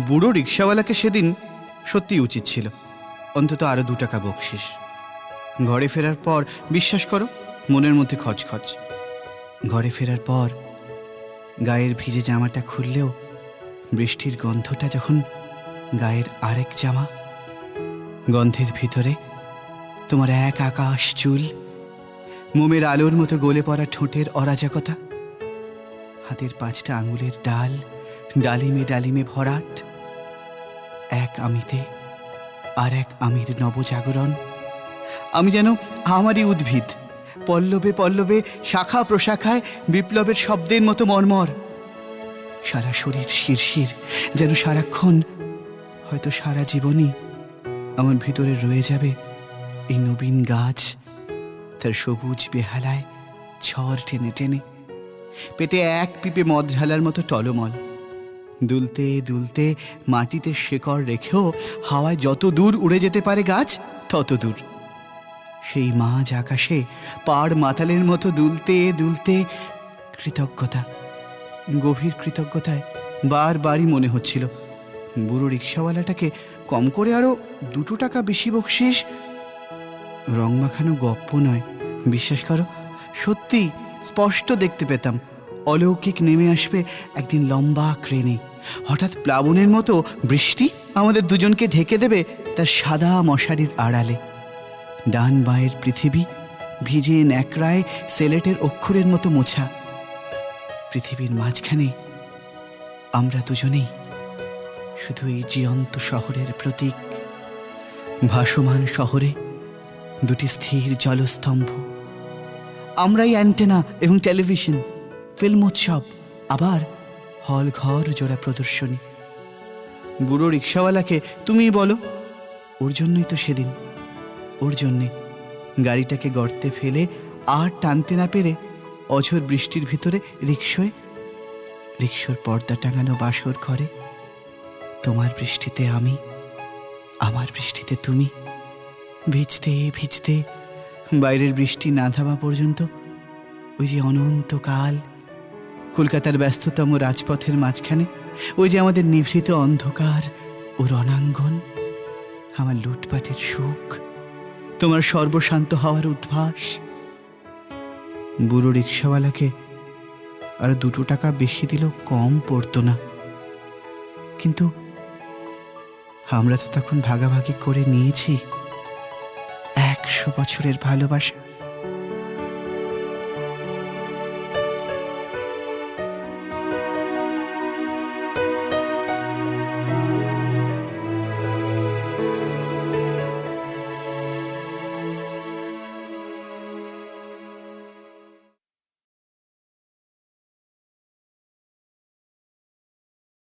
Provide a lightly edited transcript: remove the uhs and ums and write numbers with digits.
বুড়ো রিক্সাওয়ালাকে সেদিন সত্যি উচিত ছিল অন্তত আরো 2 টাকা বকশিস। ঘরে ফেরার পর বিশ্বাস করো মনের মধ্যে খচখচ। ঘরে ফেরার পর গায়ের ভিজে জামাটা খুললেও বৃষ্টির গন্ধটা যখন গায়ের আরেক জামা, গন্ধের ভিতরে তোমার এক আকাশ চুল, মোমের আলোর মতো গলে পড়া ঠোঁটের অরাজকতা, হাতের 5টা আঙুলের ডাল ডালিমে ডালিমে ভরাট, এক আমিতে আর এক আমির নবজাগরণ। আমি যেন আমারই উদ্ভিদ, পল্লবে পল্লবে শাখা প্রশাখায় বিপ্লবের শব্দের মতো মর্মর। সারা শরীর শিরশির, যেন সারাক্ষণ, হয়তো সারা জীবনই আমার ভিতরে রয়ে যাবে এই নবীন গাছ, তার সবুজ বেহালায় ঝড় টেনে টেনে, পেটে এক পিপে মদ ঢালার মতো টলমল, দুলতে দুলতে মাটিতে শেকড় রেখেও হাওয়ায় যত দূর উড়ে যেতে পারে গাছ তত দূর। সেই মাঝ আকাশে পাড় মাতালের মতো দুলতে দুলতে কৃতজ্ঞতা, গভীর কৃতজ্ঞতায় বারবারই মনে হচ্ছিল বুড়ো রিক্সাওয়ালাটাকে কম করে আরো 2 টাকা বেশি বকশিস। রং মাখানো গপ্প নয়, বিশ্বাস করো, সত্যি স্পষ্ট দেখতে পেতাম অলৌকিক নেমে আসবে একদিন লম্বা ক্রেনে, হঠাৎ প্লাবনের মতো বৃষ্টি আমাদের দুজনকে ঢেকে দেবে তার সাদা মশারির আড়ালে। ডান বাঁয়ের পৃথিবী ভিজে ন্যাকড়ায় সেলেটের অক্ষরের মতো মোছা, পৃথিবীর মাঝখানে আমরা দুজনেই, শুধু এই জীবন্ত শহরের প্রতীক। ভাসমান শহরে 2টি স্থির জলস্তম্ভ, আমরাই অ্যান্টেনা এবং টেলিভিশন, ফিল্মোৎসব, আবার হল ঘর জোড়া প্রদর্শনী। বুড়ো রিক্সাওয়ালাকে তুমিই বলো, ওর জন্যই তো সেদিন, ওর জন্যে গাড়িটাকে গর্তে ফেলে আর টানতে না পেরে অঝোর বৃষ্টির ভিতরে রিক্সোর পর্দা টাঙানো বাসর ঘরে, তোমার বৃষ্টিতে আমি, আমার বৃষ্টিতে তুমি, ভিজতে ভিজতে বাইরের বৃষ্টি না থামা পর্যন্ত ওই যে অনন্তকাল কলকাতার ব্যস্ততম রাজপথের মাঝখানে, ওই যে আমাদের নিভৃত অন্ধকার ও রণাঙ্গন, আমার লুটপাটের সুখ, তোমার সর্বশান্ত হওয়ার উদ্ভাস। বুড়ো রিক্সাওয়ালাকে আর 2 টাকা বেশি দিলেও কম পড়তো না, কিন্তু আমরা তো তখন ভাগাভাগি করে নিয়েছি 100 বছরের ভালোবাসা।